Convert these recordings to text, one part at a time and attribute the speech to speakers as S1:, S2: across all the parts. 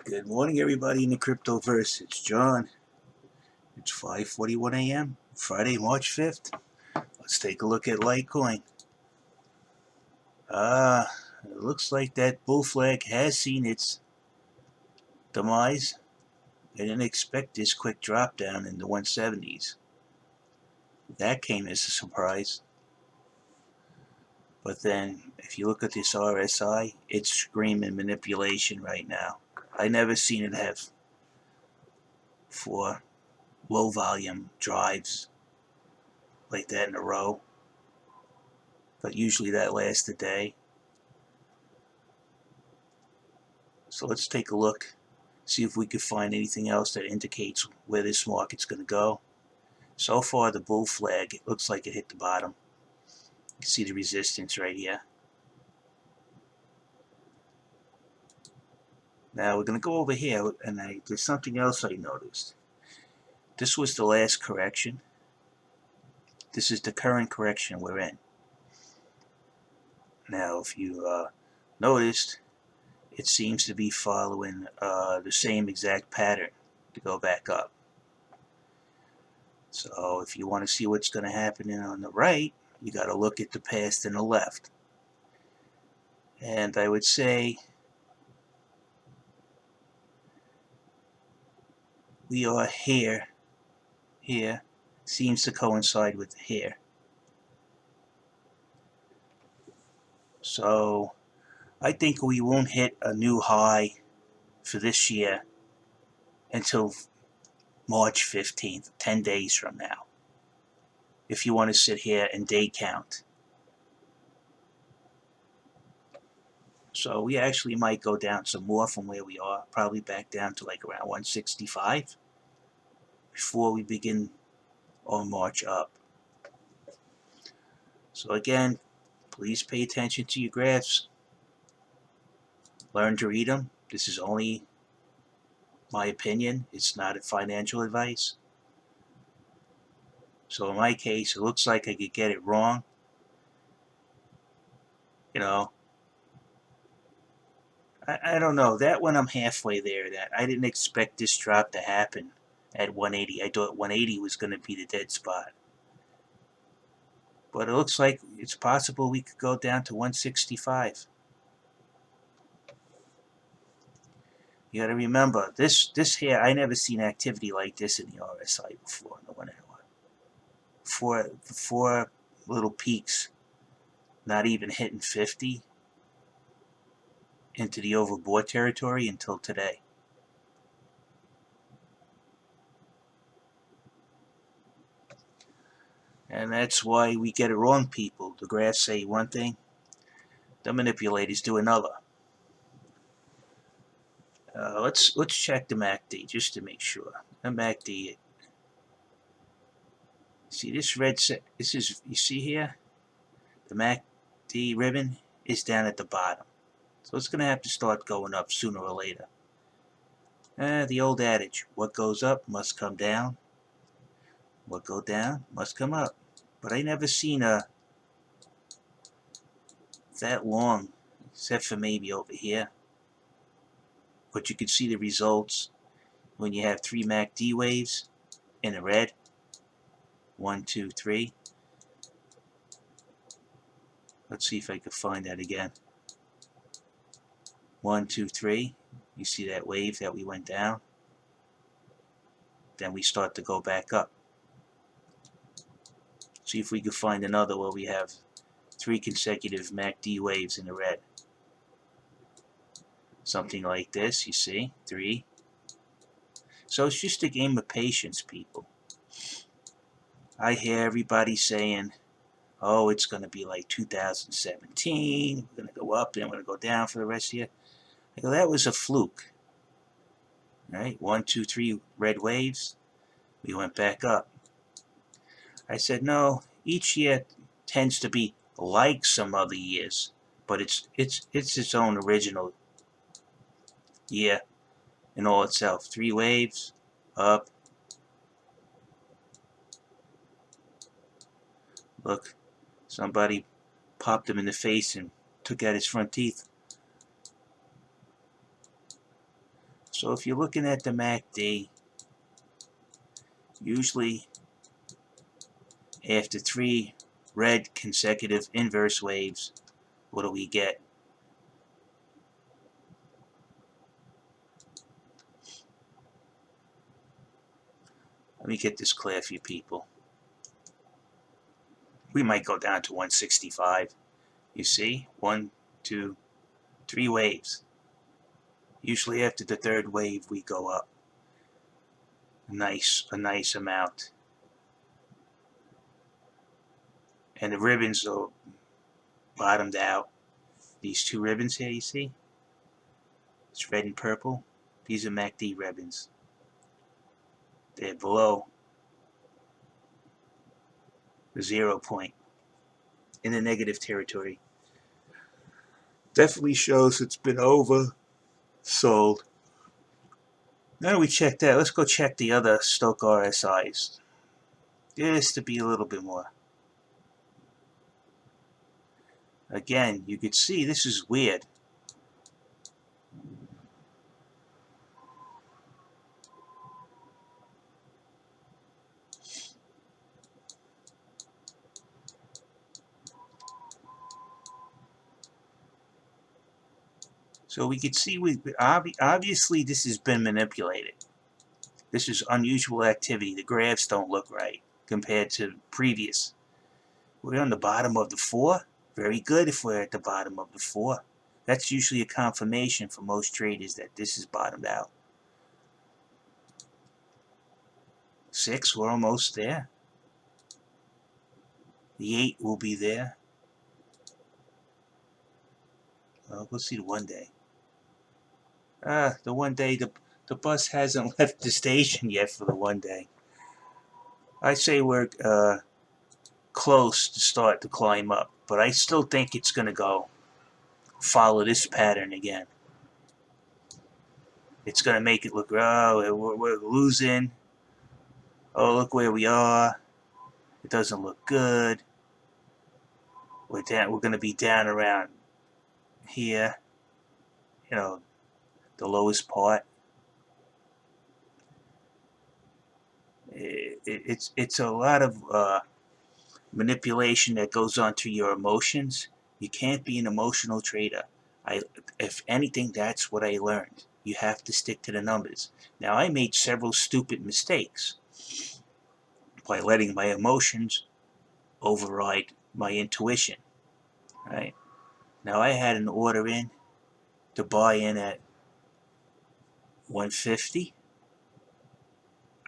S1: Good morning, everybody in the cryptoverse. It's John. It's 5:41 a.m. Friday, March 5th. Let's take a look at Litecoin. It looks like that bull flag has seen its demise. I didn't expect this quick drop down in the 170s. That came as a surprise. But then, if you look at this RSI, it's screaming manipulation right now. I never seen it have 4 low volume drives like that in a row. But usually that lasts a day. So let's take a look, see if we can find anything else that indicates where this market's going to go. So far, the bull flag, it looks like it hit the bottom. You can see the resistance right here. Now we're going to go over here, and there's something else I noticed. This was the last correction. This is the current correction we're in. Now, if you noticed, it seems to be following the same exact pattern to go back up. So if you want to see what's going to happen on the right, you got to look at the past and the left. And I would say we are here seems to coincide with here. So I think we won't hit a new high for this year until March 15th, 10 days from now, if you want to sit here and day count. So we actually might go down some more from where we are, probably back down to like around 165 before we begin our march up. So again, please pay attention to your graphs. Learn to read them. This is only my opinion. It's not financial advice. So in my case, it looks like I could get it wrong. You know, I don't know. That one I'm halfway there. That I didn't expect this drop to happen at 180. I thought 180 was going to be the dead spot. But it looks like it's possible we could go down to 165. You got to remember, this here, I never seen activity like this in the RSI before. In the 1 hour. Four little peaks, not even hitting 50 into the overbought territory until today. And that's why we get it wrong, people. The graphs say one thing, the manipulators do another. Let's check the MACD just to make sure. The MACD. See this red set? This is, you see here, the MACD ribbon is down at the bottom, so it's going to have to start going up sooner or later. The old adage: what goes up must come down. What goes down must come up. But I never seen a that long, except for maybe over here. But you can see the results when you have 3 MACD waves in the red. 1, 2, 3. Let's see if I can find that again. 1, 2, 3. You see that wave that we went down? Then we start to go back up. See if we can find another where we have 3 consecutive MACD waves in the red. Something like this, you see? 3. So it's just a game of patience, people. I hear everybody saying, oh, it's going to be like 2017. We're going to go up and we're going to go down for the rest of the year. I go, that was a fluke. Right? 1, 2, 3 red waves. We went back up. I said, no, each year tends to be like some other years, but it's its own original year in all itself. 3 waves, up. Look, somebody popped him in the face and took out his front teeth. So if you're looking at the MACD, usually after 3 red consecutive inverse waves, what do we get? Let me get this clear for you people. We might go down to 165. You see? 1, 2, 3 waves. Usually after the 3rd wave we go up. A nice amount. And the ribbons are bottomed out. These 2 ribbons here, you see? It's red and purple. These are MACD ribbons. They're below the 0 point in the negative territory. Definitely shows it's been oversold. Now that we check that, let's go check the other Stochk RSIs. Just to be a little bit more. Again, you could see this is weird. So we could see, obviously this has been manipulated. This is unusual activity. The graphs don't look right compared to previous. We're on the bottom of the 4. Very good if we're at the bottom of the 4. That's usually a confirmation for most traders that this is bottomed out. 6, we're almost there. The 8 will be there. Well, we'll see the 1 day. The 1 day, the bus hasn't left the station yet for the 1 day. I say we're close to start to climb up, but I still think it's going to go follow this pattern again. It's going to make it look, oh, we're losing. Oh, look where we are. It doesn't look good. We're going to be down around here, you know, the lowest part. It's a lot of manipulation that goes on to your emotions. You can't be an emotional trader. If anything, that's what I learned. You have to stick to the numbers. Now, I made several stupid mistakes by letting my emotions override my intuition. Right? Now, I had an order in to buy in at 150.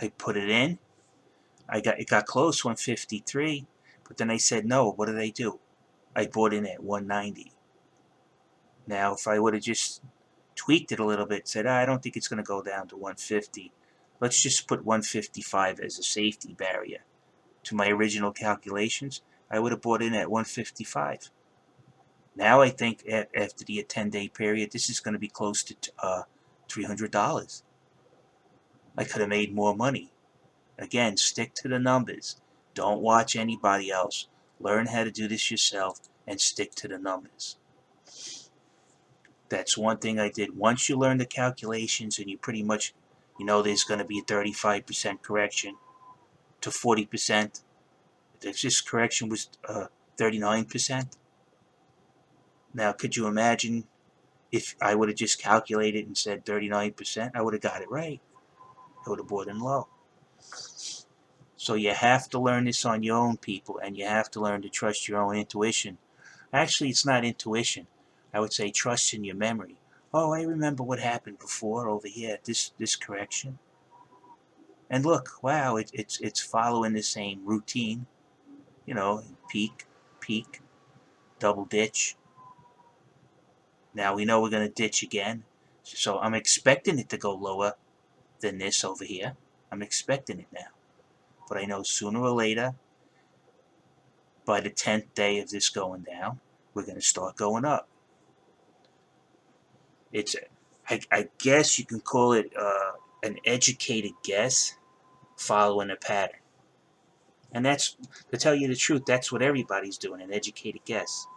S1: I put it in. It got close, 153, but then I said no. What did I do? I bought in at 190. Now, if I would have just tweaked it a little bit, said, I don't think it's going to go down to 150. Let's just put 155 as a safety barrier to my original calculations. I would have bought in at 155. Now I think after the 10-day period, this is going to be close to $300. I could have made more money. Again, stick to the numbers. Don't watch anybody else. Learn how to do this yourself and stick to the numbers. That's one thing I did. Once you learn the calculations and you pretty much, you know there's going to be a 35% correction to 40%. This correction was 39%. Now, could you imagine if I would have just calculated and said 39%? I would have got it right. I would have bought in low. So you have to learn this on your own, people, and you have to learn to trust your own intuition. Actually, it's not intuition. I would say trust in your memory. Oh, I remember what happened before over here at this correction. And look, wow, it's following the same routine. You know, peak, double ditch. Now we know we're going to ditch again. So I'm expecting it to go lower than this over here. I'm expecting it now. But I know sooner or later, by the 10th day of this going down, we're going to start going up. It's, I guess you can call it an educated guess following a pattern. And that's, to tell you the truth, that's what everybody's doing, an educated guess.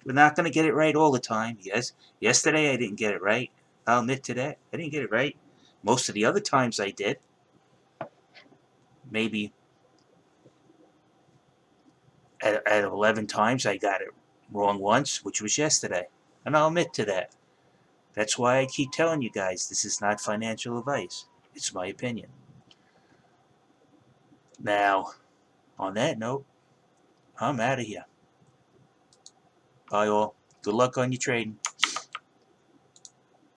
S1: We're not going to get it right all the time. Yes, yesterday I didn't get it right. I'll admit to that. I didn't get it right. Most of the other times I did. Maybe at 11 times I got it wrong once, which was yesterday. And I'll admit to that. That's why I keep telling you guys this is not financial advice. It's my opinion. Now, on that note, I'm out of here. Bye all. Good luck on your trading.